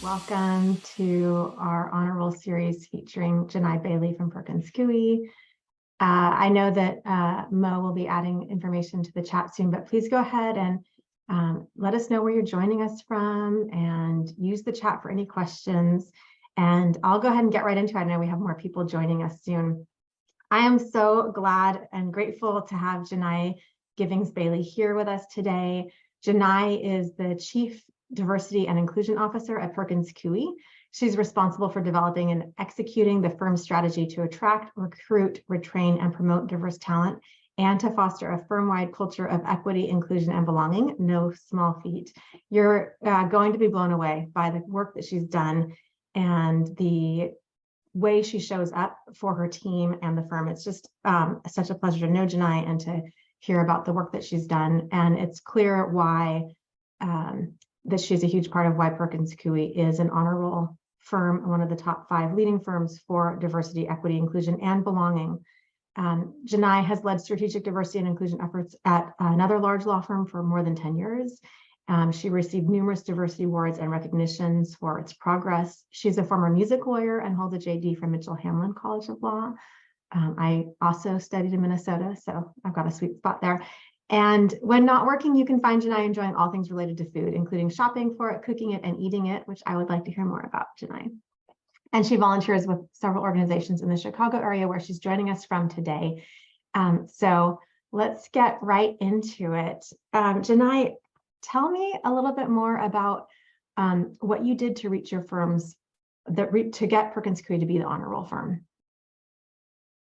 Welcome to our honor roll series featuring Genhi Bailey from Perkins Coie. I know that Mo will be adding information to the chat soon, but please go ahead and let us know where you're joining us from and use the chat for any questions. And I'll go ahead and get right into it. I know we have more people joining us soon. I am so glad and grateful to have Genhi Givings Bailey here with us today. Genhi is the Chief Diversity and Inclusion Officer at Perkins Coie. She's responsible for developing and executing the firm's strategy to attract, recruit, retrain, and promote diverse talent, and to foster a firm-wide culture of equity, inclusion, and belonging. No small feat. You're going to be blown away by the work that she's done and the way she shows up for her team and the firm. It's just such a pleasure to know Genhi and to hear about the work that she's done. And it's clear why that she's a huge part of why Perkins Coie is an honor roll firm, one of the top 5 leading firms for diversity, equity, inclusion, and belonging. Genhi has led strategic diversity and inclusion efforts at another large law firm for more than 10 years. She received numerous diversity awards and recognitions for its progress. She's a former music lawyer and holds a JD from Mitchell-Hamlin College of Law. I also studied in Minnesota, so I've got a sweet spot there. And when not working, you can find Genhi enjoying all things related to food, including shopping for it, cooking it, and eating it, which I would like to hear more about, Genhi. And she volunteers with several organizations in the Chicago area where she's joining us from today. So let's get right into it. Genhi, tell me a little bit more about what you did to reach your firms, to get Perkins Coie to be the honor roll firm.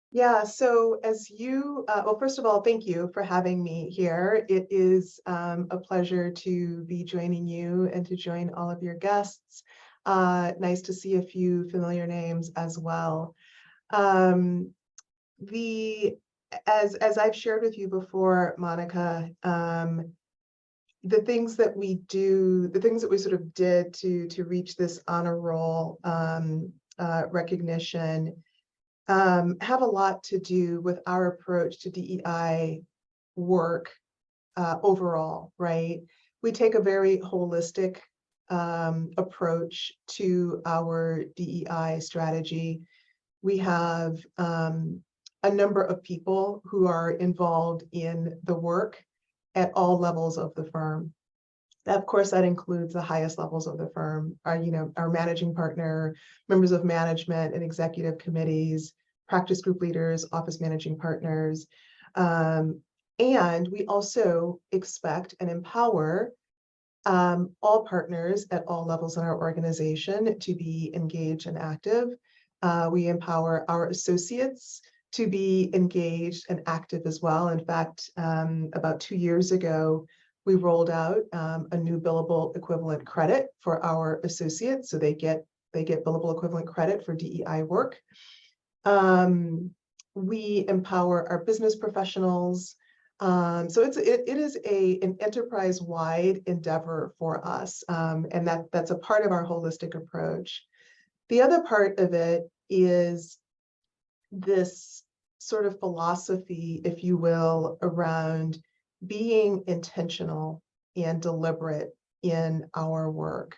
Yeah, so as you, well, first of all, thank you for having me here. It is a pleasure to be joining you and to join all of your guests. Nice to see a few familiar names as well. As I've shared with you before, Monica, the things that we do, the things that we sort of did to reach this honor roll recognition have a lot to do with our approach to DEI work overall, right? We take a very holistic approach to our DEI strategy. We have a number of people who are involved in the work at all levels of the firm. Of course, that includes the highest levels of the firm, our managing partner, members of management and executive committees, practice group leaders, office managing partners. And we also expect and empower all partners at all levels in our organization to be engaged and active. We empower our associates to be engaged and active as well. In fact, about 2 years ago, we rolled out a new billable equivalent credit for our associates, so they get billable equivalent credit for DEI work. We empower our business professionals. So it is an enterprise-wide endeavor for us, and that's a part of our holistic approach. The other part of it is this sort of philosophy, if you will, around being intentional and deliberate in our work.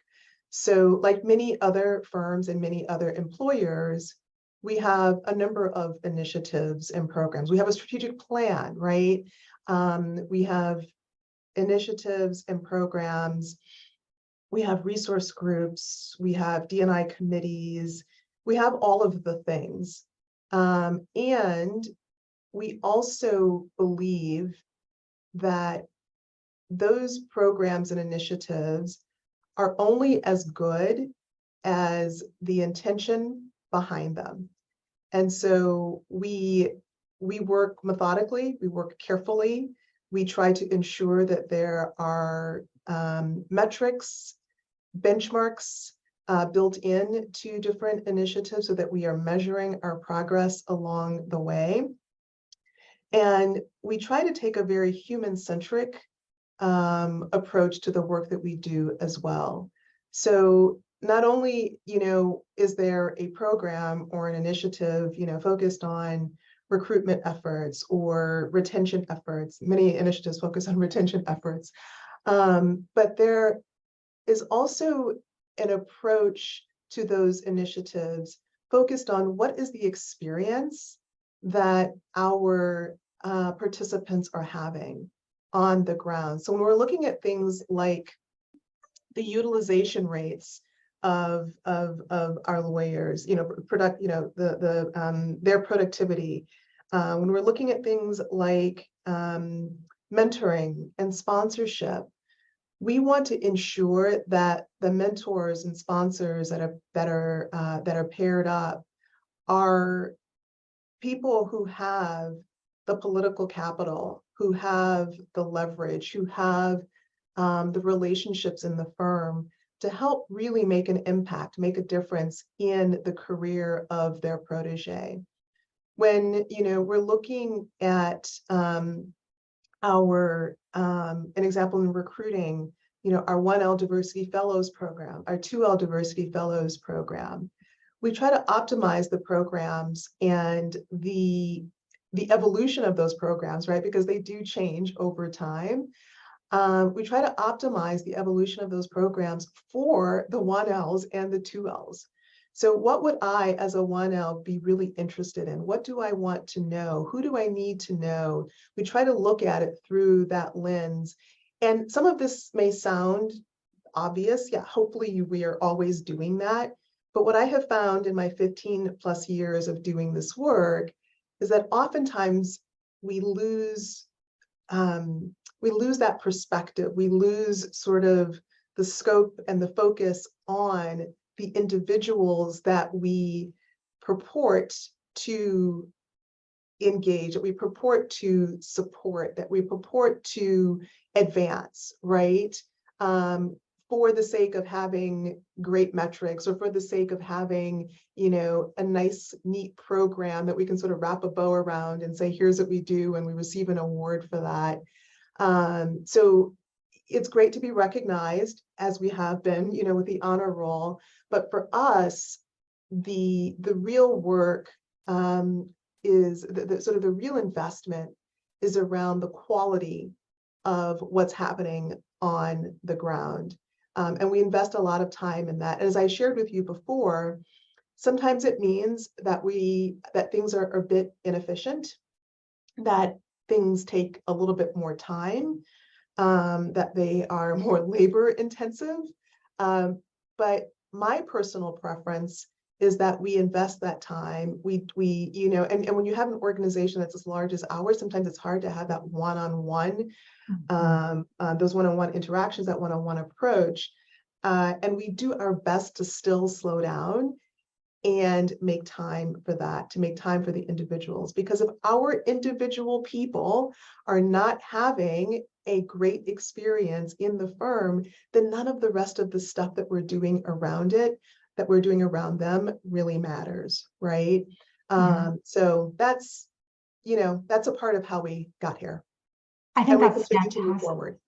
So like many other firms and many other employers, we have a number of initiatives and programs. We have a strategic plan, right? We have initiatives and programs. We have resource groups. We have D&I committees. We have all of the things. And we also believe that those programs and initiatives are only as good as the intention behind them. And so we work methodically, we work carefully. We try to ensure that there are metrics, benchmarks built in to different initiatives so that we are measuring our progress along the way. And we try to take a very human-centric approach to the work that we do as well. So not only, is there a program or an initiative, focused on recruitment efforts or retention efforts. Many initiatives focus on retention efforts, but there is also an approach to those initiatives focused on what is the experience that our participants are having on the ground. So when we're looking at things like the utilization rates of our lawyers, their productivity, when we're looking at things like mentoring and sponsorship, we want to ensure that the mentors and sponsors that are paired up are people who have the political capital, who have the leverage, who have the relationships in the firm to help really make an impact, make a difference in the career of their protege. When we're looking at an example in recruiting, our 1L Diversity Fellows program, our 2L Diversity Fellows program, we try to optimize the programs and the evolution of those programs, right? Because they do change over time. We try to optimize the evolution of those programs for the 1Ls and the 2Ls. So what would I, as a 1L, be really interested in? What do I want to know? Who do I need to know? We try to look at it through that lens. And some of this may sound obvious. Yeah, hopefully we are always doing that. But what I have found in my 15 plus years of doing this work is that oftentimes we lose that perspective. We lose sort of the scope and the focus on the individuals that we purport to engage, that we purport to support, that we purport to advance, right? For the sake of having great metrics, or for the sake of having, a nice, neat program that we can sort of wrap a bow around and say, here's what we do, and we receive an award for that. So it's great to be recognized, as we have been, with the honor roll. But for us, the real work is the real investment is around the quality of what's happening on the ground. And we invest a lot of time in that. As I shared with you before, sometimes it means that things are a bit inefficient, that things take a little bit more time, that they are more labor intensive. But my personal preference is that we invest that time. And when you have an organization that's as large as ours, sometimes it's hard to have that one-on-one, those one-on-one interactions, that one-on-one approach. And we do our best to still slow down and make time for that, to make time for the individuals. Because if our individual people are not having a great experience in the firm, then none of the rest of the stuff that we're doing around it, that we're doing around them, really matters, right? So that's a part of how we got here. I think that's fantastic. To move forward.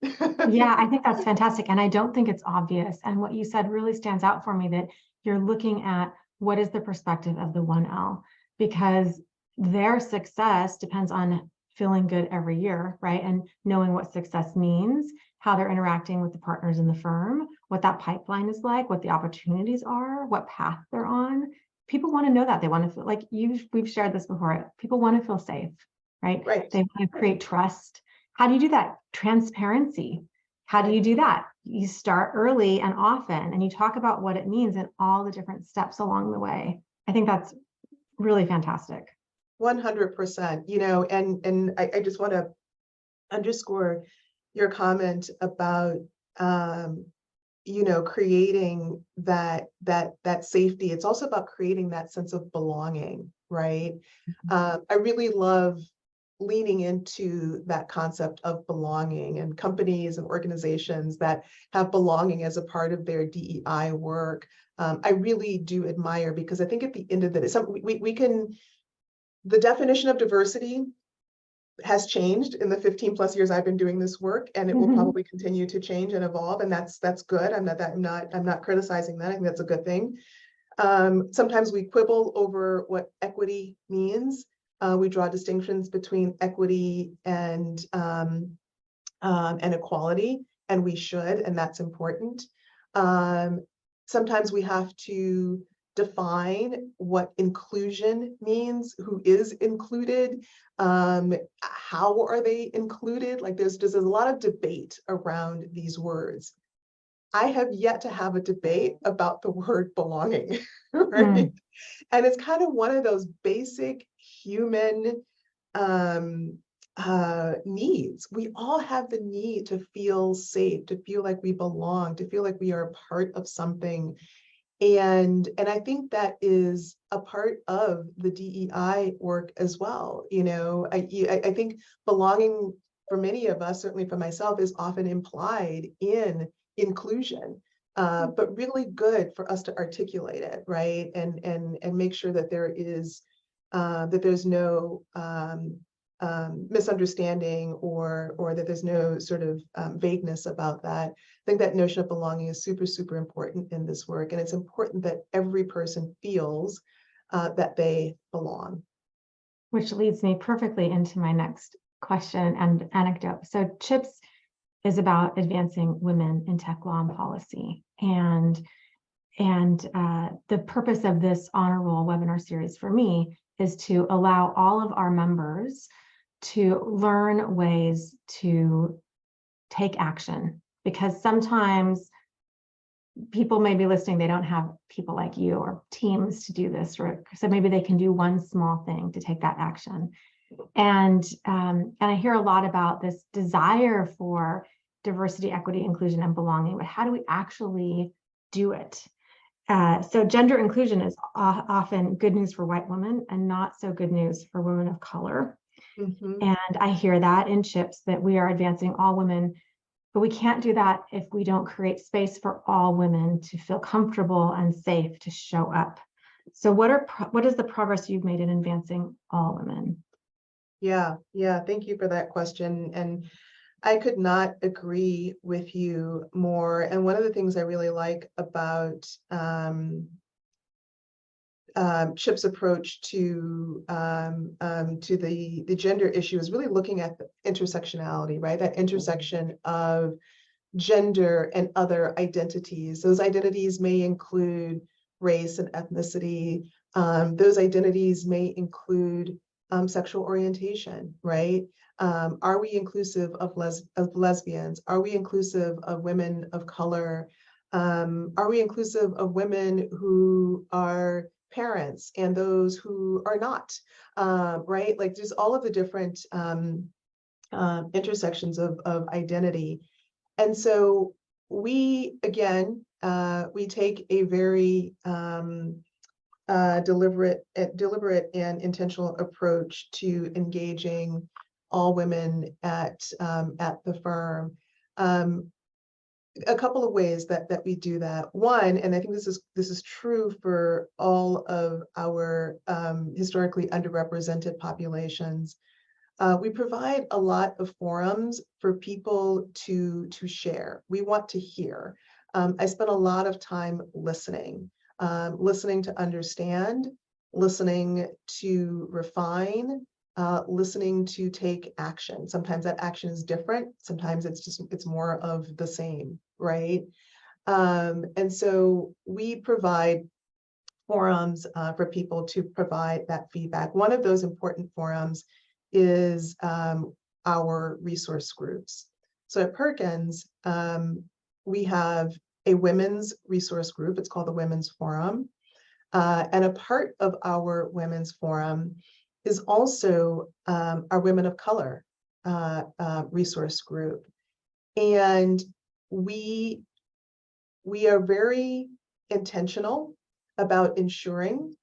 Yeah, I think that's fantastic. And I don't think it's obvious. And what you said really stands out for me, that you're looking at what is the perspective of the 1L, because their success depends on feeling good every year, right? And knowing what success means, how they're interacting with the partners in the firm, what that pipeline is like, what the opportunities are, what path they're on. People want to know that. They want to feel like we've shared this before. People want to feel safe, right? They want to create trust. How do you do that? Transparency. How do you do that? You start early and often, and you talk about what it means and all the different steps along the way. I think that's really fantastic. 100%, and I just want to underscore your comment about, creating that safety. It's also about creating that sense of belonging, right? I really love leaning into that concept of belonging, and companies and organizations that have belonging as a part of their DEI work. I really do admire, because I think at the end of the day, the definition of diversity has changed in the 15 plus years I've been doing this work, and it will probably continue to change and evolve, and that's good. I'm not criticizing that. I think that's a good thing. Sometimes we quibble over what equity means. We draw distinctions between equity and equality, and we should, and that's important. Sometimes we have to define what inclusion means, who is included, how are they included? Like there's a lot of debate around these words. I have yet to have a debate about the word belonging, right? And it's kind of one of those basic human needs. We all have the need to feel safe, to feel like we belong, to feel like we are a part of something. And I think that is a part of the DEI work as well. You know, I think belonging for many of us, certainly for myself, is often implied in inclusion, but really good for us to articulate it, right? And make sure that there is that there's no misunderstanding or that there's no sort of vagueness about that. I think that notion of belonging is super, super important in this work. And it's important that every person feels that they belong. Which leads me perfectly into my next question and anecdote. So ChIPs is about advancing women in tech law and policy. And the purpose of this honor roll webinar series for me is to allow all of our members to learn ways to take action, because sometimes people may be listening, they don't have people like you or teams to do this, or so maybe they can do one small thing to take that action. And I hear a lot about this desire for diversity, equity, inclusion, and belonging, but how do we actually do it? So gender inclusion is often good news for white women and not so good news for women of color. And I hear that in ChIPs, that we are advancing all women, but we can't do that if we don't create space for all women to feel comfortable and safe to show up. So what is the progress you've made in advancing all women? Yeah, thank you for that question. And I could not agree with you more. And one of the things I really like about ChIP's approach to the gender issue is really looking at the intersectionality, right? That intersection of gender and other identities. Those identities may include race and ethnicity. Those identities may include sexual orientation, right? Are we inclusive of lesbians? Are we inclusive of women of color? Are we inclusive of women who are parents and those who are not, right? Like there's all of the different intersections of identity. And so we, again, we take a very deliberate and intentional approach to engaging all women at the firm. A couple of ways that we do that. One, and I think this is true for all of our historically underrepresented populations. We provide a lot of forums for people to share. We want to hear. I spent a lot of time listening to understand, listening to refine, listening to take action. Sometimes that action is different. Sometimes it's more of the same, right? And so we provide forums for people to provide that feedback. One of those important forums is our resource groups. So at Perkins, we have a women's resource group. It's called the Women's Forum. And a part of our Women's Forum is also our Women of Color resource group. And we are very intentional about ensuring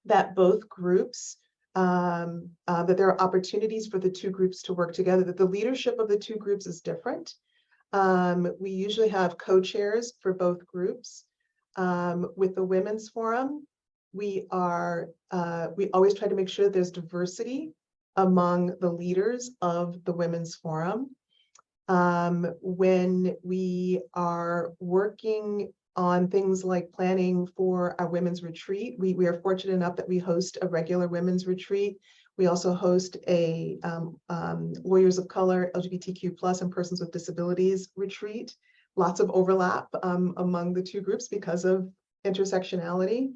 that both groups, that there are opportunities for the two groups to work together, that the leadership of the two groups is different. We usually have co-chairs for both groups. With the Women's Forum, we always try to make sure there's diversity among the leaders of the Women's Forum. When we are working on things like planning for our women's retreat, we are fortunate enough that we host a regular women's retreat. We also host a Lawyers of Color, LGBTQ+ and Persons with Disabilities retreat lots of overlap among the two groups because of intersectionality.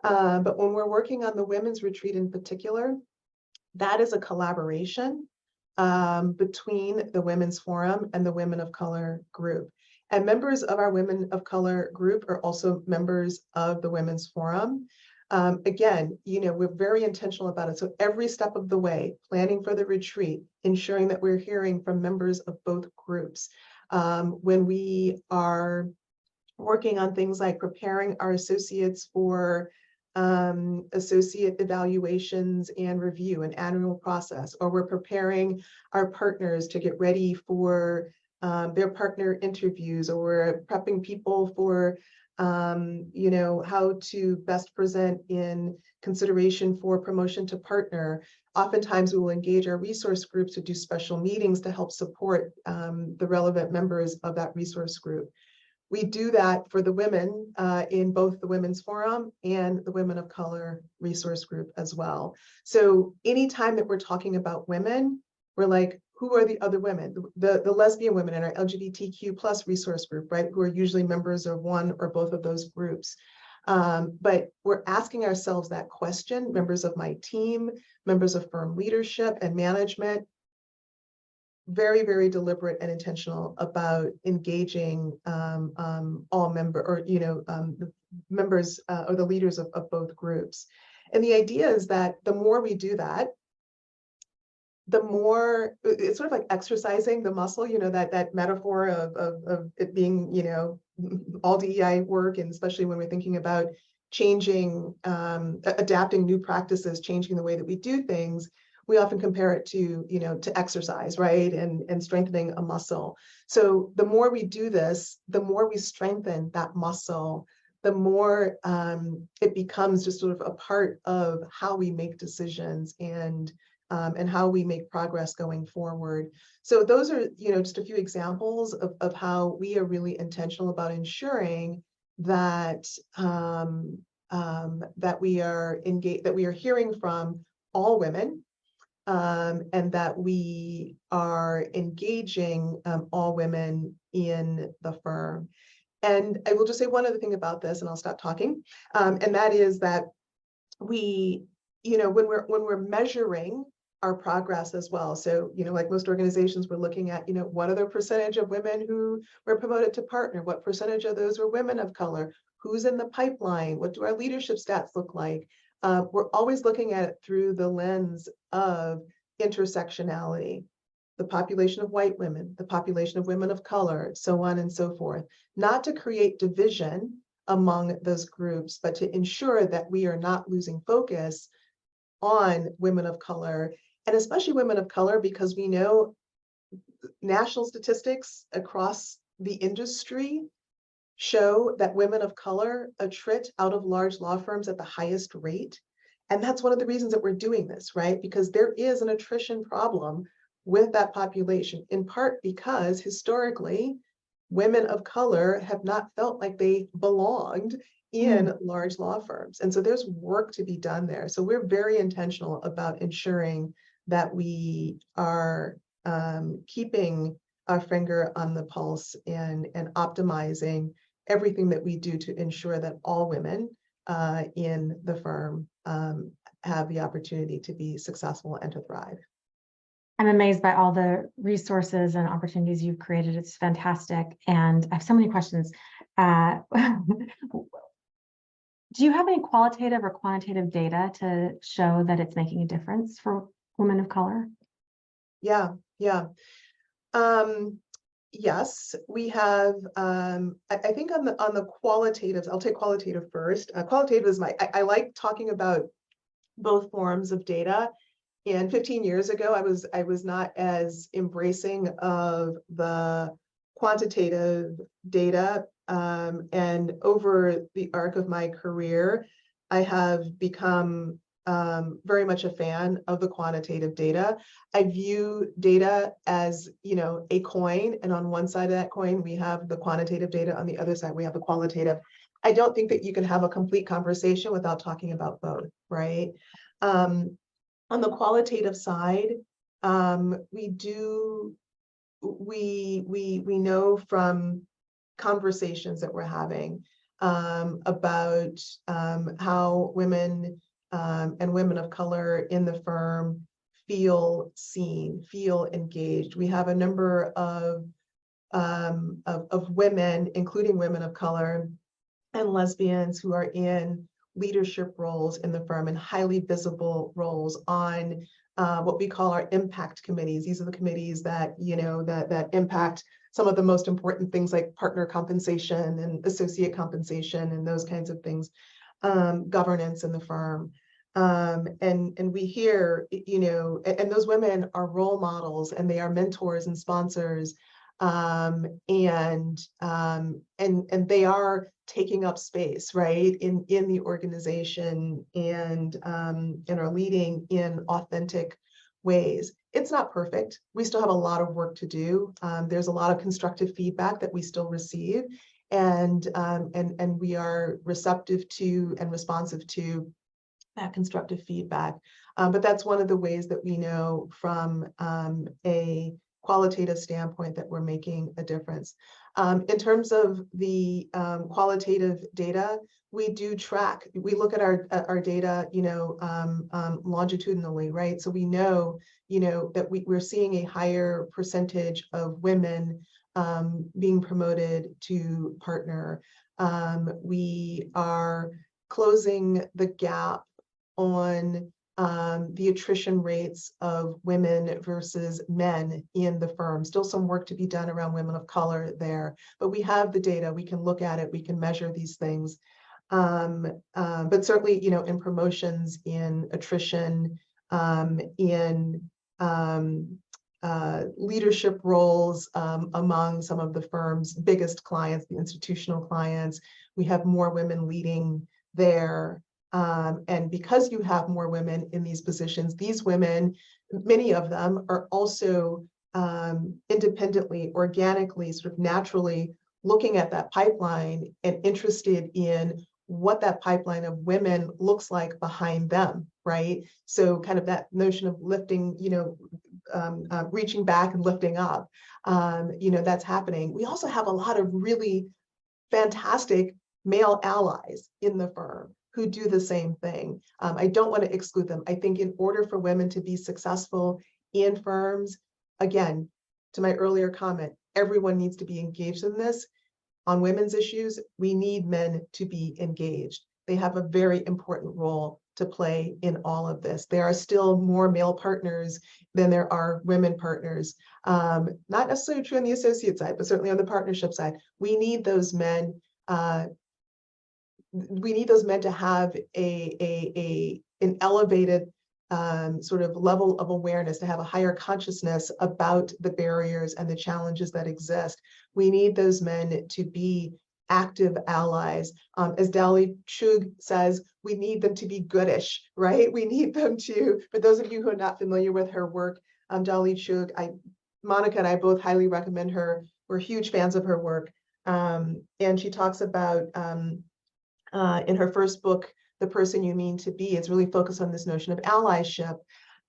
But when we're working on the women's retreat in particular, that is a collaboration between the Women's Forum and the Women of Color group. And members of our Women of Color group are also members of the Women's Forum. Again, we're very intentional about it. So every step of the way, planning for the retreat, ensuring that we're hearing from members of both groups. When we are working on things like preparing our associates for associate evaluations and review, an annual process, or we're preparing our partners to get ready for their partner interviews, or we're prepping people for how to best present in consideration for promotion to partner. Oftentimes we will engage our resource groups to do special meetings to help support the relevant members of that resource group. We do that for the women in both the Women's Forum and the Women of Color resource group as well. So anytime that we're talking about women, we're like, who are the other women? The lesbian women in our LGBTQ plus resource group, right? Who are usually members of one or both of those groups. But we're asking ourselves that question, members of my team, members of firm leadership and management, very, very deliberate and intentional about engaging all the members or the leaders of both groups. And the idea is that the more we do that, the more it's sort of like exercising the muscle, that metaphor of it being, all DEI work, and especially when we're thinking about changing, adapting new practices, changing the way that we do things. We often compare it to, to exercise, right? And strengthening a muscle. So the more we do this, the more we strengthen that muscle, the more it becomes just sort of a part of how we make decisions and how we make progress going forward. So those are, just a few examples of how we are really intentional about ensuring that that we are engaged, that we are hearing from all women. And that we are engaging all women in the firm. And I will just say one other thing about this, and I'll stop talking. And that is that we, when we're measuring our progress as well. So, like most organizations, we're looking at, what are the percentage of women who were promoted to partner? What percentage of those were women of color? Who's in the pipeline? What do our leadership stats look like? We're always looking at it through the lens of intersectionality, the population of white women, the population of women of color, so on and so forth, not to create division among those groups, but to ensure that we are not losing focus on women of color, and especially women of color, because we know national statistics across the industry show that women of color attrit out of large law firms at the highest rate. And that's one of the reasons that we're doing this, right? Because there is an attrition problem with that population, in part because historically, women of color have not felt like they belonged in large law firms. And so there's work to be done there. So we're very intentional about ensuring that we are keeping our finger on the pulse and optimizing everything that we do to ensure that all women in the firm have the opportunity to be successful and to thrive. I'm amazed by all the resources and opportunities you've created. It's fantastic. And I have so many questions. Do you have any qualitative or quantitative data to show that it's making a difference for women of color? Yeah. Yes, we have. I think on the qualitatives, I'll take qualitative first. Qualitative is I like talking about both forms of data. And 15 years ago, I was not as embracing of the quantitative data. And over the arc of my career, I have become very much a fan of the quantitative data. I view data as, a coin, and on one side of that coin, we have the quantitative data. On the other side, we have the qualitative. I don't think that you can have a complete conversation without talking about both, right? On the qualitative side, we know from conversations that we're having about how women and women of color in the firm feel seen, feel engaged. We have a number of women, including women of color and lesbians, who are in leadership roles in the firm and highly visible roles on what we call our impact committees. These are the committees that, you know, that impact some of the most important things like partner compensation and associate compensation and those kinds of things, governance in the firm. And we hear, you know, and those women are role models and they are mentors and sponsors, and they are taking up space, right, in the organization, and are leading in authentic ways. It's not perfect. We still have a lot of work to do. There's a lot of constructive feedback that we still receive, and we are receptive to and responsive to that constructive feedback. But that's one of the ways that we know from a qualitative standpoint that we're making a difference. In terms of the qualitative data, we do track. We look at our data, you know, longitudinally, right? So we know, you know, that we're seeing a higher percentage of women being promoted to partner. We are closing the gap on the attrition rates of women versus men in the firm. Still some work to be done around women of color there, but we have the data, we can look at it, we can measure these things. But certainly, you know, in promotions, in attrition, in leadership roles among some of the firm's biggest clients, the institutional clients, we have more women leading there. And because you have more women in these positions, these women, many of them are also independently, organically, sort of naturally looking at that pipeline and interested in what that pipeline of women looks like behind them, right? So kind of that notion of lifting, you know, reaching back and lifting up, you know, that's happening. We also have a lot of really fantastic male allies in the firm who do the same thing. I don't want to exclude them. I think in order for women to be successful in firms, again, to my earlier comment, everyone needs to be engaged in this. On women's issues, we need men to be engaged. They have a very important role to play in all of this. There are still more male partners than there are women partners. Not necessarily true on the associate side, but certainly on the partnership side. We need those men. We need those men to have an elevated sort of level of awareness, to have a higher consciousness about the barriers and the challenges that exist. We need those men to be active allies. As Dali Chug says, we need them to be goodish, right? We need them to, for those of you who are not familiar with her work, Dali Chug, Monica and I both highly recommend her. We're huge fans of her work. And she talks about, in her first book, The Person You Mean to Be, it's really focused on this notion of allyship.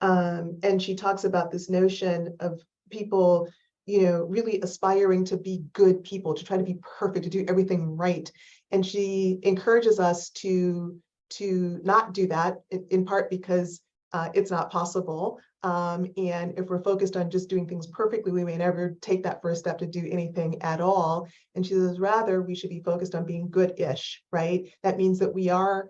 And she talks about this notion of people, you know, really aspiring to be good people, to try to be perfect, to do everything right. And she encourages us to not do that, in part because it's not possible. And if we're focused on just doing things perfectly, we may never take that first step to do anything at all. And she says, rather, we should be focused on being good-ish, right? That means that we are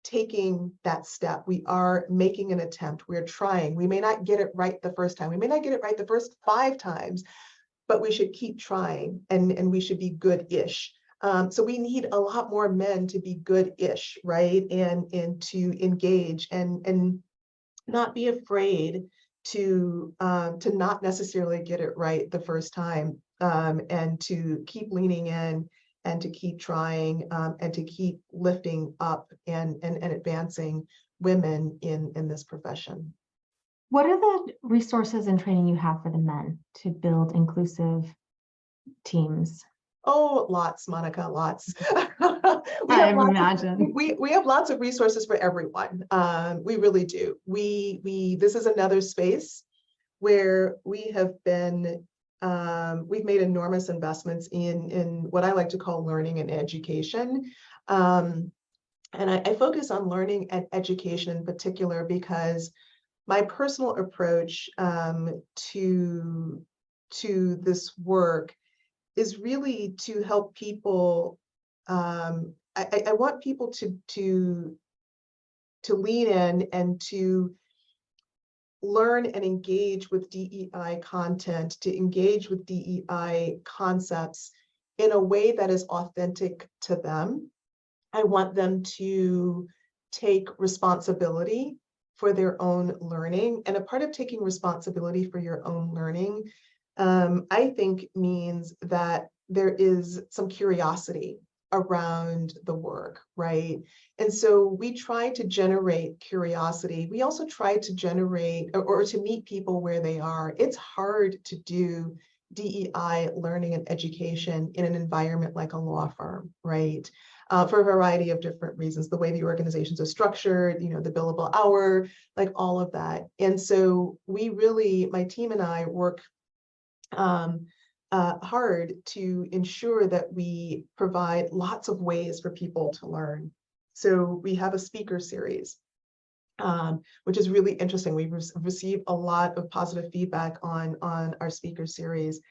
taking that step. We are making an attempt. We're trying. We may not get it right the first time. We may not get it right the first 5 times, but we should keep trying, and we should be good-ish. So we need a lot more men to be good-ish, right? And to engage and not be afraid to not necessarily get it right the first time, and to keep leaning in and to keep trying, and to keep lifting up and advancing women in this profession. What are the resources and training you have for the men to build inclusive teams? Oh, lots, Monica, lots. I imagine. We have lots of resources for everyone. We really do. This is another space where we have been we've made enormous investments in what I like to call learning and education. And I focus on learning and education in particular because my personal approach to this work is really to help people. I want people to lean in and to learn and engage with DEI content, to engage with DEI concepts in a way that is authentic to them. I want them to take responsibility for their own learning. And a part of taking responsibility for your own learning, I think, means that there is some curiosity around the work, right? And so we try to generate curiosity. We also try to generate or to meet people where they are. It's hard to do DEI learning and education in an environment like a law firm, right? For a variety of different reasons, the way the organizations are structured, the billable hour, like all of that. And so we really, my team and I work hard to ensure that we provide lots of ways for people to learn. So we have a speaker series, which is really interesting. We've received a lot of positive feedback on our speaker series.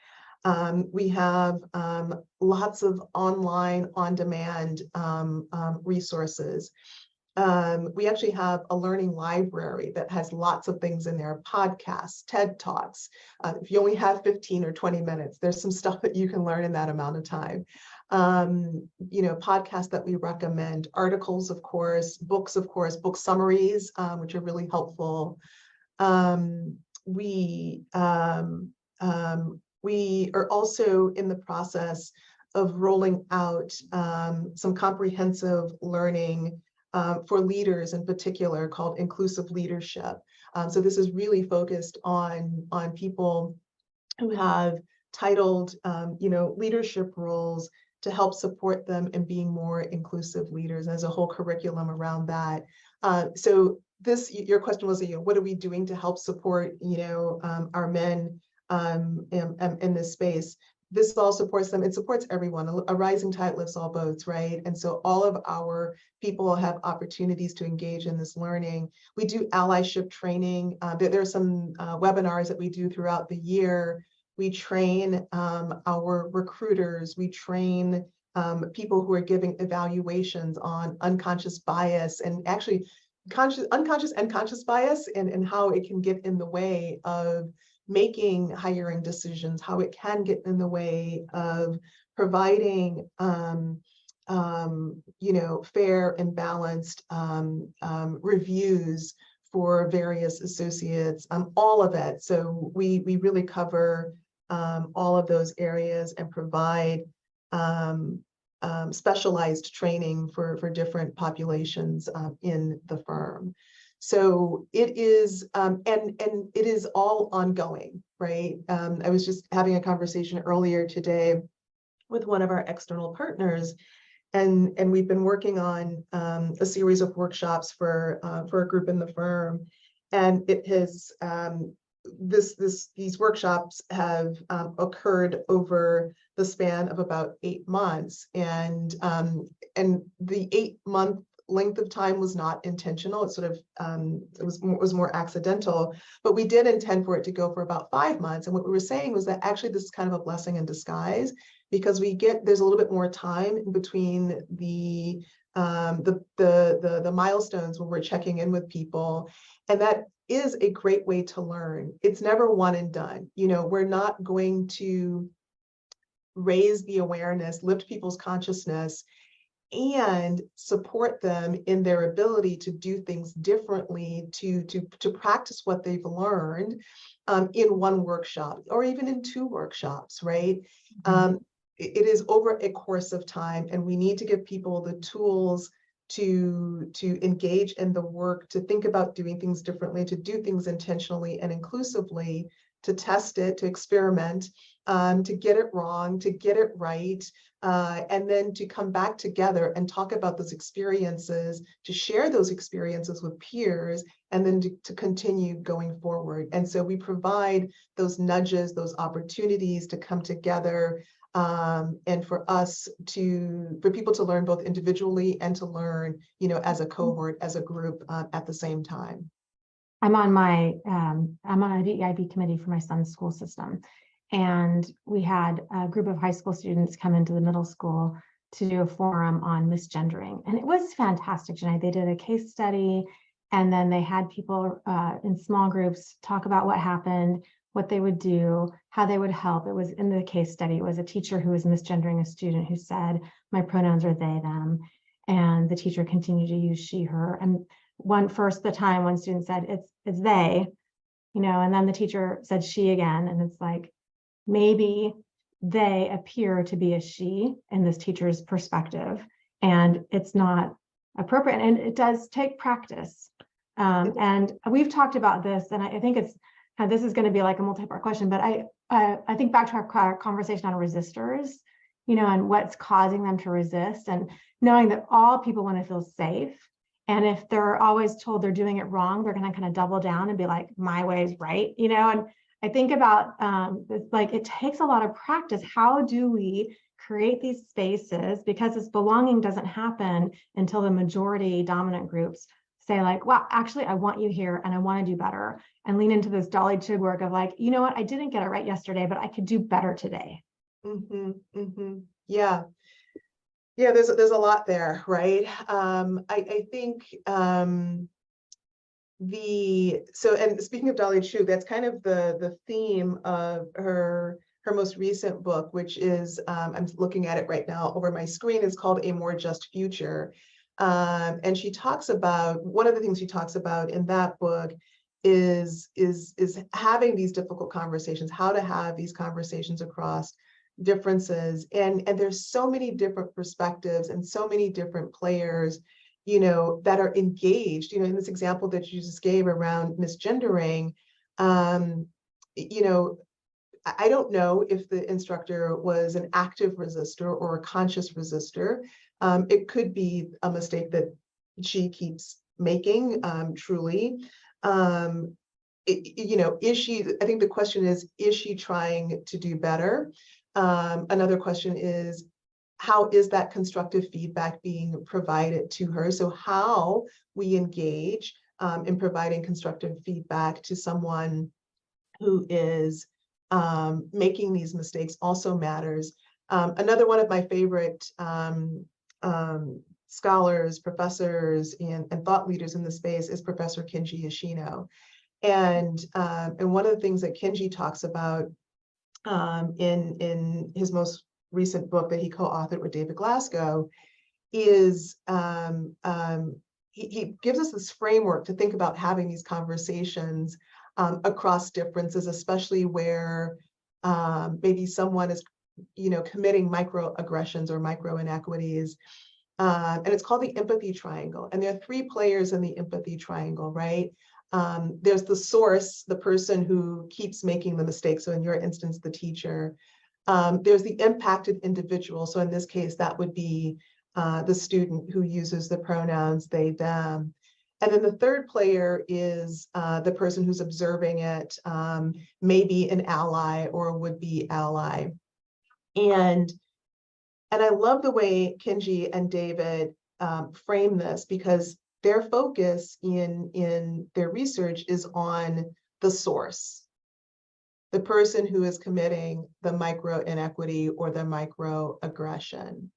We have lots of online, on-demand resources. We actually have a learning library that has lots of things in there, podcasts, TED Talks. If you only have 15 or 20 minutes, there's some stuff that you can learn in that amount of time. Podcasts that we recommend, articles, of course, book summaries, which are really helpful. We are also in the process of rolling out some comprehensive learning for leaders in particular, called inclusive leadership. So this is really focused on people who have titled leadership roles to help support them in being more inclusive leaders. There's a whole curriculum around that. So your question was, what are we doing to help support our men in this space? This all supports them. It supports everyone. A rising tide lifts all boats, right? And so all of our people have opportunities to engage in this learning. We do allyship training. There are some webinars that we do throughout the year. We train our recruiters. We train people who are giving evaluations on unconscious bias, and actually unconscious and conscious bias, and how it can get in the way of making hiring decisions, how it can get in the way of providing fair and balanced reviews for various associates, all of it. So we really cover all of those areas and provide specialized training for different populations in the firm. So it is, and it is all ongoing, right? I was just having a conversation earlier today with one of our external partners, and we've been working on a series of workshops for a group in the firm, and it has these workshops have occurred over the span of about 8 months, and the 8-month length of time was not intentional. It sort of it was more accidental, but we did intend for it to go for about 5 months. And what we were saying was that actually this is kind of a blessing in disguise, because there's a little bit more time in between the milestones when we're checking in with people, and that is a great way to learn. It's never one and done. We're not going to raise the awareness, lift people's consciousness, and support them in their ability to do things differently, to practice what they've learned in one workshop or even in 2 workshops, right? Mm-hmm. It is over a course of time, and we need to give people the tools to engage in the work, to think about doing things differently, to do things intentionally and inclusively, to test it, to experiment, to get it wrong, to get it right, and then to come back together and talk about those experiences, to share those experiences with peers, and then to continue going forward. And so we provide those nudges, those opportunities to come together, and for people to learn both individually and to learn, as a cohort, as a group, at the same time. I'm on a DEIB committee for my son's school system. And we had a group of high school students come into the middle school to do a forum on misgendering. And it was fantastic, Genhi. They did a case study, and then they had people in small groups talk about what happened, what they would do, how they would help. It was in the case study. It was a teacher who was misgendering a student who said, "My pronouns are they, them." And the teacher continued to use she, her. And one student said, it's they, and then the teacher said she again. And it's like, maybe they appear to be a she in this teacher's perspective, and it's not appropriate. And it does take practice. And we've talked about this, and I think this is going to be like a multi-part question, but I think back to our conversation on resistors, and what's causing them to resist, and knowing that all people want to feel safe. And if they're always told they're doing it wrong, they're going to kind of double down and be like, my way is right, and I think about like it takes a lot of practice. How do we create these spaces? Because this belonging doesn't happen until the majority dominant groups say like, wow, actually, I want you here and I want to do better, and lean into this Dolly Chig work of like, you know what, I didn't get it right yesterday, but I could do better today. Yeah. Yeah, there's a lot there, right? I think and speaking of Dolly Chig, that's kind of the theme of her most recent book, which is I'm looking at it right now over my screen. Is called A More Just Future, and she talks about, one of the things she talks about in that book is having these difficult conversations, how to have these conversations across differences, and there's so many different perspectives and so many different players, that are engaged, in this example that you just gave around misgendering. I don't know if the instructor was an active resistor or a conscious resistor. It could be a mistake that she keeps making, truly. Is she, I think the question is she trying to do better? Another question is, how is that constructive feedback being provided to her? So how we engage in providing constructive feedback to someone who is making these mistakes also matters. Another one of my favorite scholars, professors, and thought leaders in the space is Professor Genhi Yoshino. And one of the things that Genhi talks about in his most recent book that he co-authored with David Glasgow is he gives us this framework to think about having these conversations across differences, especially where maybe someone is, committing microaggressions or micro inequities. And it's called the empathy triangle. And there are 3 players in the empathy triangle, right? There's the source, the person who keeps making the mistake. So in your instance, the teacher. There's the impacted individual. So in this case, that would be the student who uses the pronouns they, them. And then the third player is the person who's observing it, maybe an ally or a would-be ally. And I love the way Genhi and David frame this, because their focus in their research is on the source, the person who is committing the micro inequity or the microaggression.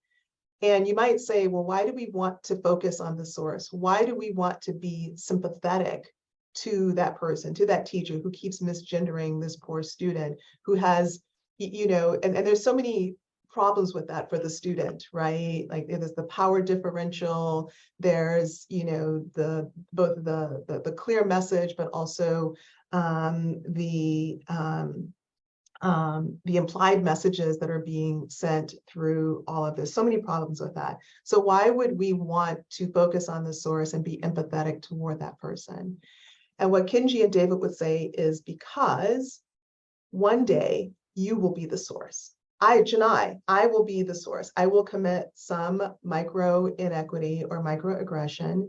And you might say, well, why do we want to focus on the source? Why do we want to be sympathetic to that person, to that teacher who keeps misgendering this poor student, who has, and there's so many problems with that for the student, right? Like there's the power differential, there's, both the clear message, but also the implied messages that are being sent through all of this. So many problems with that. So why would we want to focus on the source and be empathetic toward that person? And what Genhi and David would say is because one day you will be the source. Genhi, I will be the source. I will commit some micro inequity or microaggression.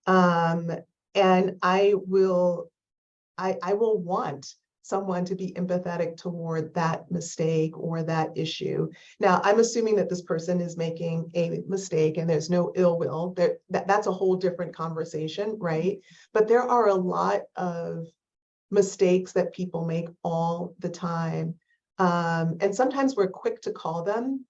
And I will want someone to be empathetic toward that mistake or that issue. Now, I'm assuming that this person is making a mistake and there's no ill will. That's a whole different conversation, right? But there are a lot of mistakes that people make all the time. And sometimes we're quick to call them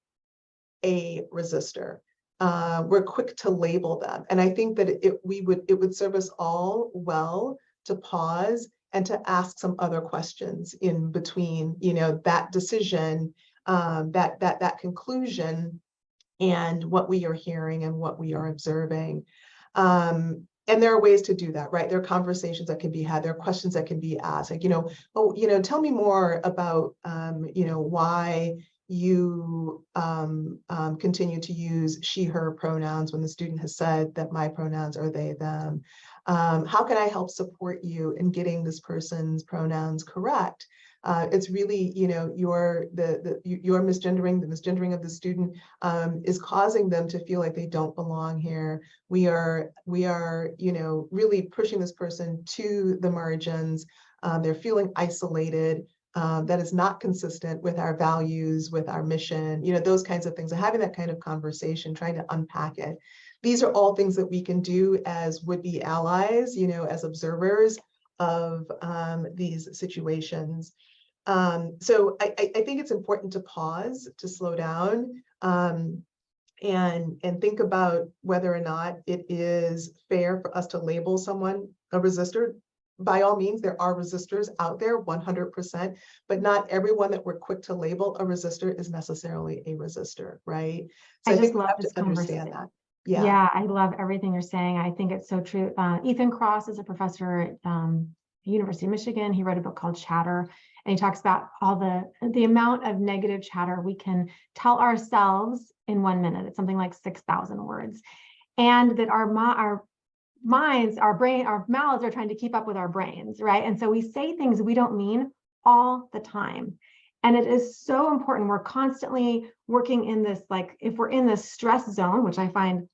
a resistor. We're quick to label them. And I think that it would serve us all well to pause and to ask some other questions in between, that decision, that conclusion, and what we are hearing and what we are observing. And there are ways to do that, right? There are conversations that can be had. There are questions that can be asked, like, tell me more about, why you continue to use she, her pronouns when the student has said that my pronouns are they, them. How can I help support you in getting this person's pronouns correct? It's really, your misgendering, the misgendering of the student is causing them to feel like they don't belong here. We are, really pushing this person to the margins. They're feeling isolated. That is not consistent with our values, with our mission, those kinds of things. And having that kind of conversation, trying to unpack it. These are all things that we can do as would-be allies, as observers of these situations. So I think it's important to pause, to slow down, and think about whether or not it is fair for us to label someone a resistor. By all means, there are resistors out there, 100%, but not everyone that we're quick to label a resistor is necessarily a resistor, right? So I think we have to understand that. Yeah, I love everything you're saying. I think it's so true. Ethan Cross is a professor at University of Michigan. He wrote a book called Chatter, and he talks about all the amount of negative chatter we can tell ourselves in 1 minute. It's something like 6,000 words, and that our minds, our brain, our mouths are trying to keep up with our brains, right? And so we say things we don't mean all the time. And it is so important. We're constantly working in this, like, if we're in this stress zone, which I find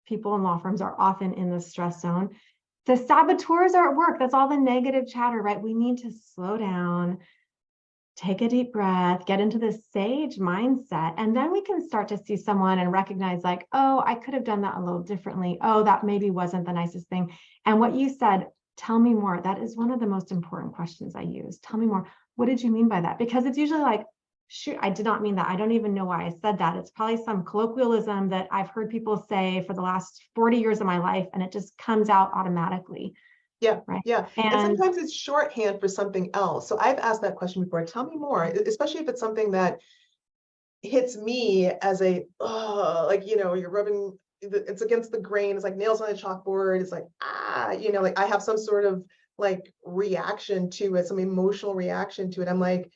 people in law firms are often in the stress zone, the saboteurs are at work. That's all the negative chatter, right? We need to slow down, take a deep breath, get into this sage mindset, and then we can start to see someone and recognize, like, oh, I could have done that a little differently. Oh, that maybe wasn't the nicest thing. And what you said, tell me more. That is one of the most important questions I use. Tell me more. What did you mean by that? Because it's usually like, shoot, I did not mean that. I don't even know why I said that. It's probably some colloquialism that I've heard people say for the last 40 years of my life, and it just comes out automatically. Yeah, right. Yeah. And sometimes it's shorthand for something else. So I've asked that question before. Tell me more, especially if it's something that hits me as a, like, you're rubbing, it's against the grain. It's like nails on a chalkboard. It's like, like I have some sort of like reaction to it, some emotional reaction to it. I'm like,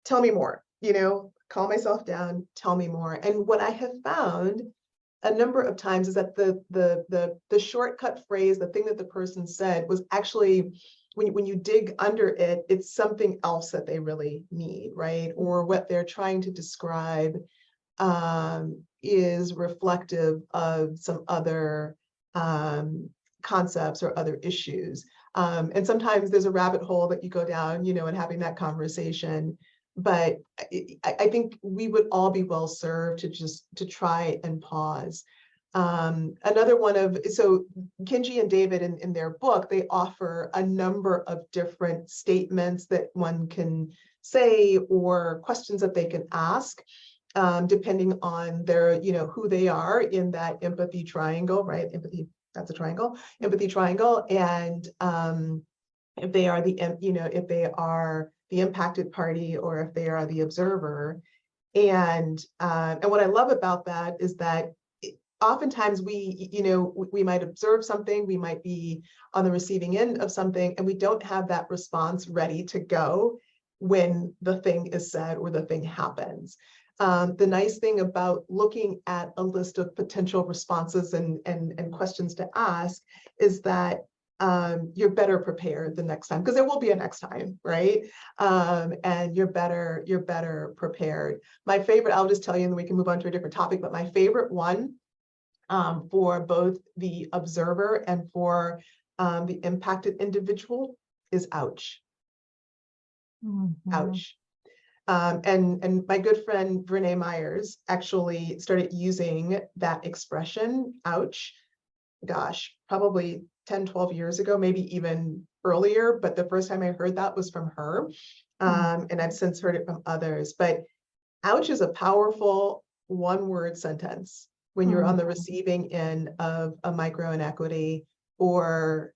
tell me more, calm myself down, tell me more. And what I have found a number of times is that the shortcut phrase, the thing that the person said, was actually, when you dig under it, it's something else that they really need, right? Or what they're trying to describe is reflective of some other concepts or other issues. And sometimes there's a rabbit hole that you go down, in having that conversation. But I think we would all be well served to try and pause. Another one so Genhi and David in their book, they offer a number of different statements that one can say or questions that they can ask, depending on their, who they are in that empathy triangle, right? Empathy, that's a triangle, empathy triangle. And if they are if they are the impacted party or if they are the observer. And what I love about that is that oftentimes we might observe something, we might be on the receiving end of something, and we don't have that response ready to go when the thing is said or the thing happens. The nice thing about looking at a list of potential responses and questions to ask is that you're better prepared the next time, because there will be a next time, right? And you're better prepared. My favorite, I'll just tell you, and then we can move on to a different topic, but my favorite one for both the observer and for the impacted individual is ouch. Ouch. And my good friend Brene Myers actually started using that expression, ouch, gosh, probably 10, 12 years ago, maybe even earlier. But the first time I heard that was from her. And I've since heard it from others. But ouch is a powerful one-word sentence when you're on the receiving end of a micro inequity or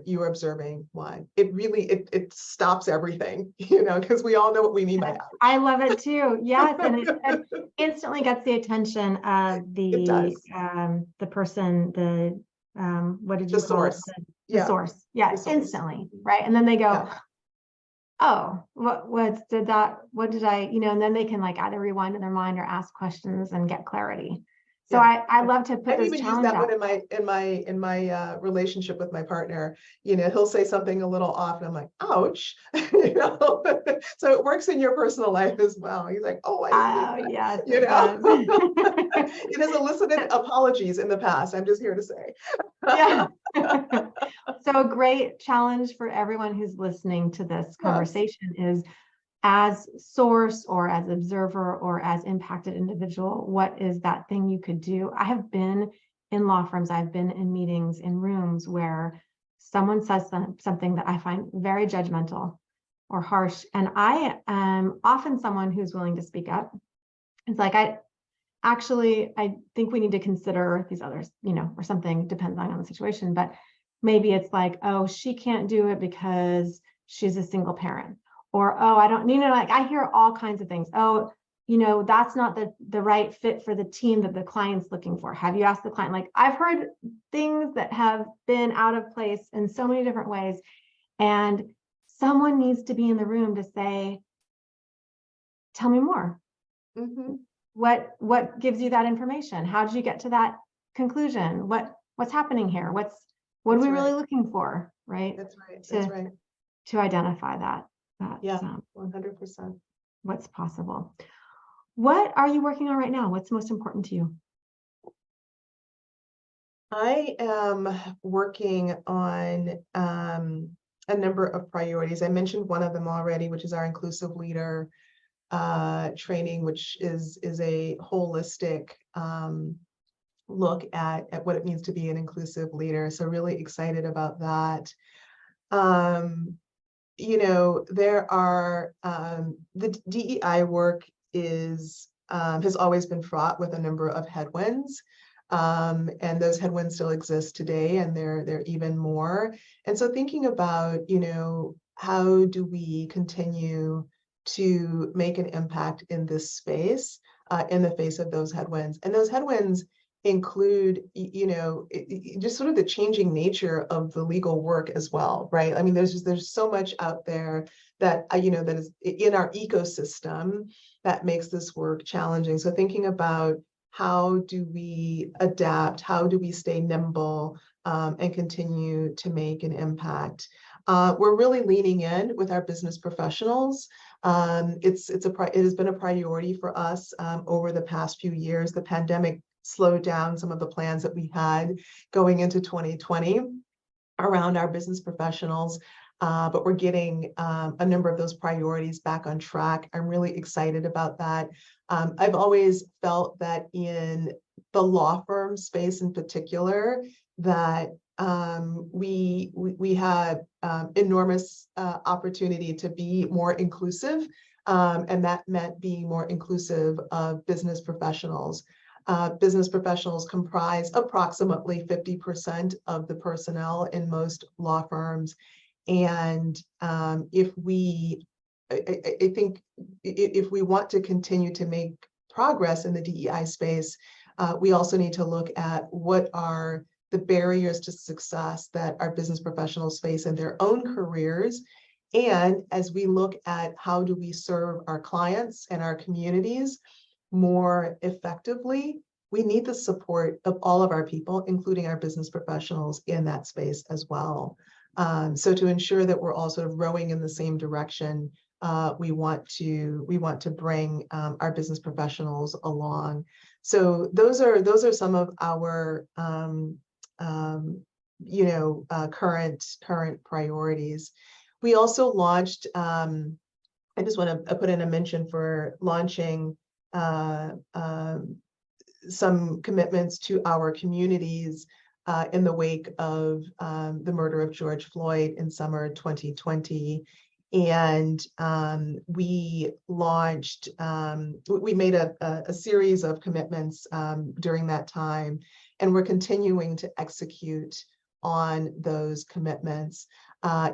you're observing one. It really, it stops everything, you know, because we all know what we mean by ouch. I love it too. Yes, and it instantly gets the attention of the person, what did you call source. it? The source. Yeah, The source. Instantly, right? And then they go, oh, what did I, you know, and then they can like either rewind in their mind or ask questions and get clarity. So I love to put this challenge out. I've even used that one in my relationship with my partner. You know, he'll say something a little off, and I'm like, "Ouch!" You know. So it works in your personal life as well. He's like, "Oh, I didn't mean that." Yes, you know. It has elicited apologies in the past. I'm just here to say. Yeah. So a great challenge for everyone who's listening to this conversation is, as source or as observer or as impacted individual, what is that thing you could do? I have been in law firms, I've been in meetings, in rooms where someone says something that I find very judgmental or harsh. And I am often someone who's willing to speak up. It's like, I think we need to consider these others, you know, or something, depends on the situation. But maybe it's like, oh, she can't do it because she's a single parent. Or, oh, I don't, you know, like I hear all kinds of things. Oh, you know, that's not the right fit for the team that the client's looking for. Have you asked the client? Like, I've heard things that have been out of place in so many different ways. And someone needs to be in the room to say, tell me more. What gives you that information? How did you get to that conclusion? What's happening here? What are we really looking for? Right. That's right. That's right. To identify that. Yeah, 100%. What's possible. What are you working on right now? What's most important to you? I am working on a number of priorities. I mentioned one of them already, which is our inclusive leader training, which is a holistic look at what it means to be an inclusive leader. So really excited about that. You know, there are the DEI work has always been fraught with a number of headwinds. And those headwinds still exist today, and they're even more. And so thinking about, you know, how do we continue to make an impact in this space in the face of those headwinds? And those headwinds include, you know, just sort of the changing nature of the legal work as well, right? I mean, there's so much out there that, you know, that is in our ecosystem that makes this work challenging. So thinking about how do we adapt, how do we stay nimble and continue to make an impact? We're really leaning in with our business professionals. It has been a priority for us over the past few years. The pandemic slowed down some of the plans that we had going into 2020 around our business professionals, but we're getting a number of those priorities back on track. I'm really excited about that. I've always felt that in the law firm space in particular, that we have enormous opportunity to be more inclusive, and that meant being more inclusive of business professionals. Business professionals comprise approximately 50% of the personnel in most law firms. And I think if we want to continue to make progress in the DEI space, we also need to look at what are the barriers to success that our business professionals face in their own careers. And as we look at how do we serve our clients and our communities more effectively, we need the support of all of our people, including our business professionals in that space as well. So to ensure that we're all sort of rowing in the same direction, we want to bring our business professionals along. So those are some of our current priorities. We also launched. I just want to put in a mention for launching some commitments to our communities in the wake of the murder of George Floyd in summer 2020. And we launched, we made a series of commitments during that time, and we're continuing to execute on those commitments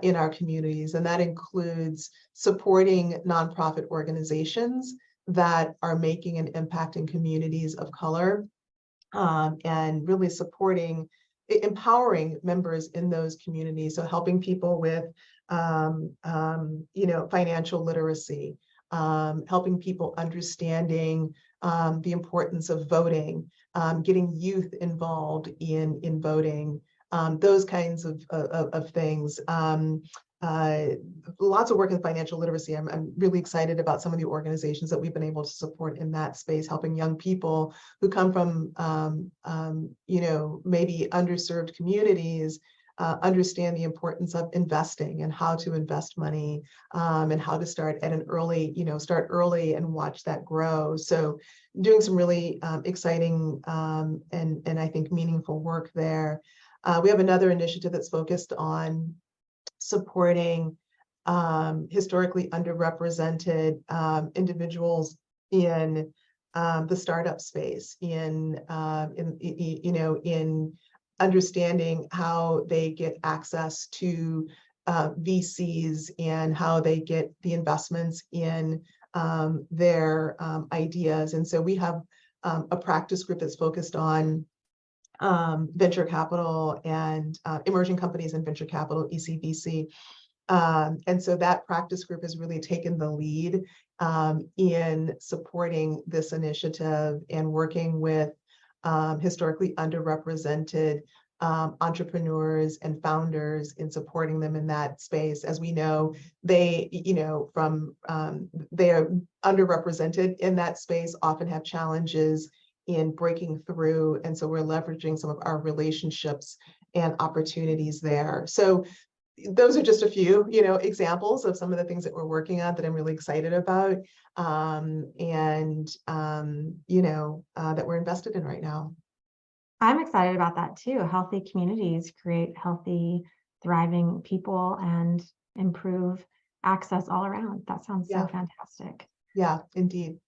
in our communities. And that includes supporting nonprofit organizations that are making an impact in communities of color, and really empowering members in those communities. So helping people with, financial literacy, helping people understanding the importance of voting, getting youth involved in voting, those kinds of things. Lots of work in financial literacy. I'm really excited about some of the organizations that we've been able to support in that space, helping young people who come from, maybe underserved communities, understand the importance of investing and how to invest money, and how to start at an early, start early and watch that grow. So doing some really exciting and I think meaningful work there. We have another initiative that's focused on supporting historically underrepresented individuals in the startup space, in understanding how they get access to VCs and how they get the investments in their ideas. And so we have a practice group that's focused on venture capital and emerging companies and venture capital, ECVC. And so that practice group has really taken the lead in supporting this initiative and working with historically underrepresented entrepreneurs and founders in supporting them in that space. As we know, they are underrepresented in that space, often have challenges in breaking through. And so we're leveraging some of our relationships and opportunities there. So those are just a few, examples of some of the things that we're working on that I'm really excited about, that we're invested in right now. I'm excited about that too. Healthy communities create healthy, thriving people and improve access all around. That sounds so fantastic. Yeah, indeed.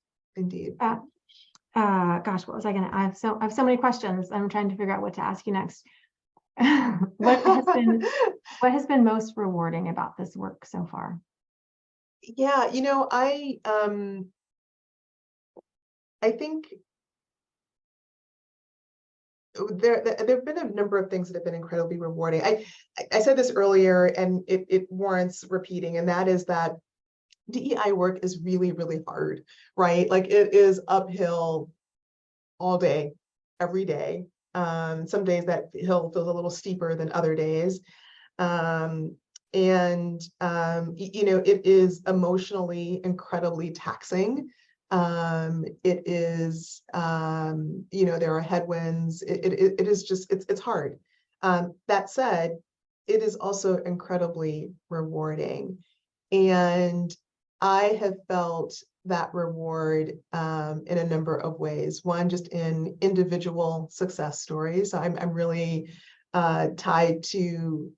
Gosh, what was I gonna? I have so many questions. I'm trying to figure out what to ask you next. What has been most rewarding about this work so far? Yeah, I think there have been a number of things that have been incredibly rewarding. I said this earlier, and it warrants repeating, and that is that DEI work is really, really hard, right? Like it is uphill all day, every day. Some days that hill feels a little steeper than other days. It is emotionally incredibly taxing. It is, there are headwinds. It is just, it's hard. That said, it is also incredibly rewarding. And I have felt that reward in a number of ways. One, just in individual success stories. I'm really tied to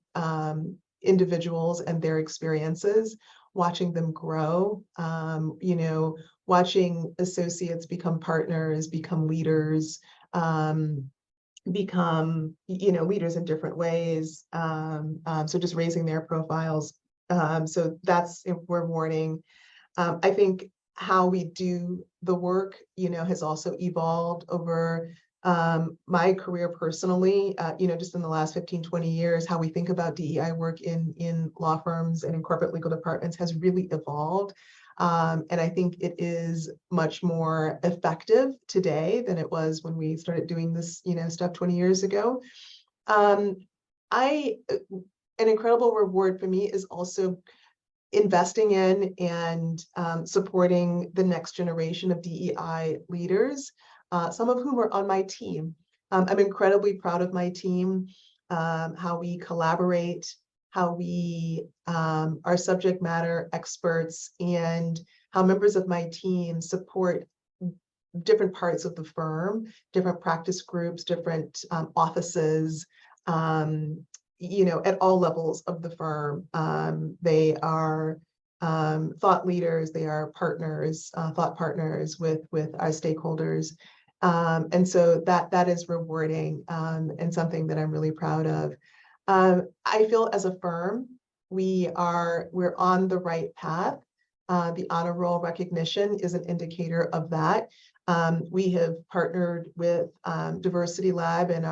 individuals and their experiences, watching them grow, watching associates become partners, become leaders, become, leaders in different ways. So just raising their profiles. So that's rewarding. I think how we do the work, has also evolved over my career personally, just in the last 15, 20 years. How we think about DEI work in law firms and in corporate legal departments has really evolved. And I think it is much more effective today than it was when we started doing this, stuff 20 years ago. An incredible reward for me is also investing in and supporting the next generation of DEI leaders, some of whom are on my team. I'm incredibly proud of my team, how we collaborate, how we are subject matter experts, and how members of my team support different parts of the firm, different practice groups, different offices, at all levels of the firm. They are thought leaders, they are partners, thought partners with our stakeholders. And so that is rewarding and something that I'm really proud of. I feel as a firm, we're on the right path. The honor roll recognition is an indicator of that. We have partnered with Diversity Lab and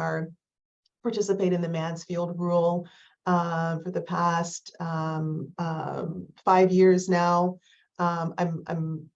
participate in the Mansfield Rule for the past 5 years now. I'm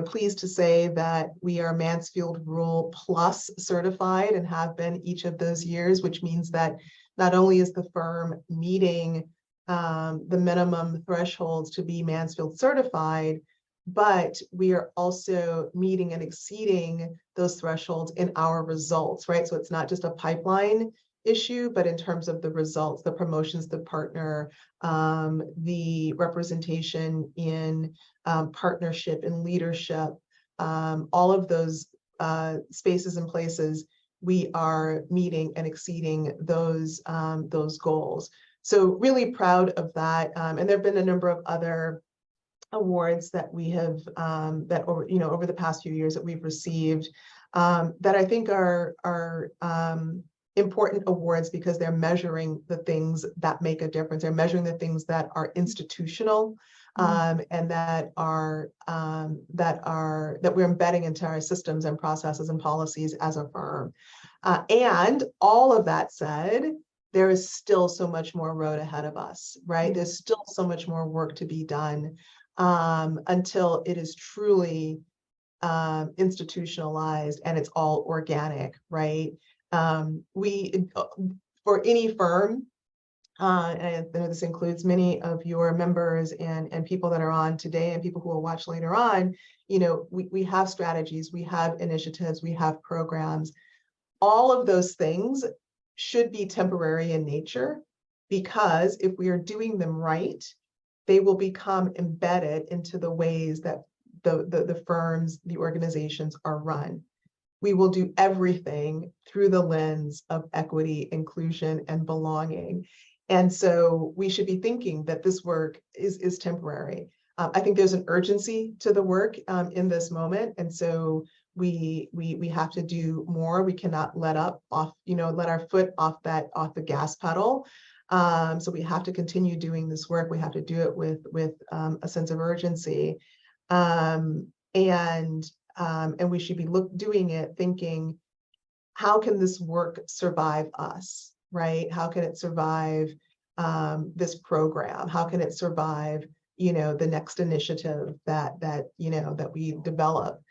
pleased to say that we are Mansfield Rule Plus certified and have been each of those years, which means that not only is the firm meeting the minimum thresholds to be Mansfield certified, but we are also meeting and exceeding those thresholds in our results, right? So it's not just a pipeline issue, but in terms of the results, the promotions, the partner, the representation in partnership and leadership, all of those spaces and places, we are meeting and exceeding those goals. So really proud of that. And there have been a number of other awards that we have over the past few years that we've received that I think are important awards because they're measuring the things that make a difference. They're measuring the things that are institutional and that we're embedding into our systems and processes and policies as a firm. And all of that said, there is still so much more road ahead of us, right? There's still so much more work to be done until it is truly institutionalized and it's all organic, right? For any firm, and I know this includes many of your members and people that are on today and people who will watch later on, we have strategies, we have initiatives, we have programs. All of those things should be temporary in nature, because if we are doing them right, they will become embedded into the ways that the firms, the organizations are run. We will do everything through the lens of equity, inclusion, and belonging. And so we should be thinking that this work is temporary. I think there's an urgency to the work in this moment. And so we have to do more. We cannot let our foot off the gas pedal. So we have to continue doing this work. We have to do it with a sense of urgency. And we should be doing it thinking, how can this work survive us, right? How can it survive this program? How can it survive, the next initiative that we develop?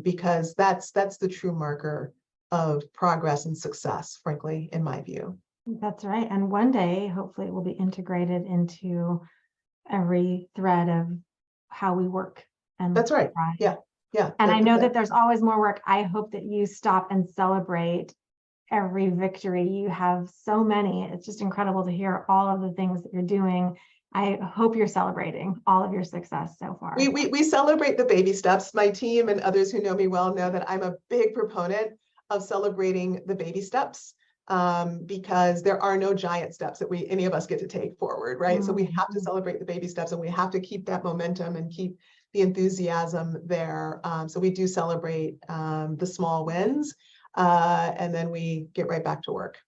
Because that's the true marker of progress and success, frankly, in my view. That's right. And one day, hopefully, it will be integrated into every thread of how we work. And that's right. Thrive. Yeah. Yeah. And I know that there's always more work. I hope that you stop and celebrate every victory. You have so many. It's just incredible to hear all of the things that you're doing. I hope you're celebrating all of your success so far. We celebrate the baby steps. My team and others who know me well know that I'm a big proponent of celebrating the baby steps, because there are no giant steps that any of us get to take forward, right? So we have to celebrate the baby steps, and we have to keep that momentum and keep the enthusiasm there. So we do celebrate the small wins, and then we get right back to work.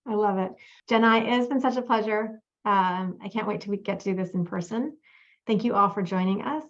I love it. Genhi, it has been such a pleasure. I can't wait till we get to do this in person. Thank you all for joining us.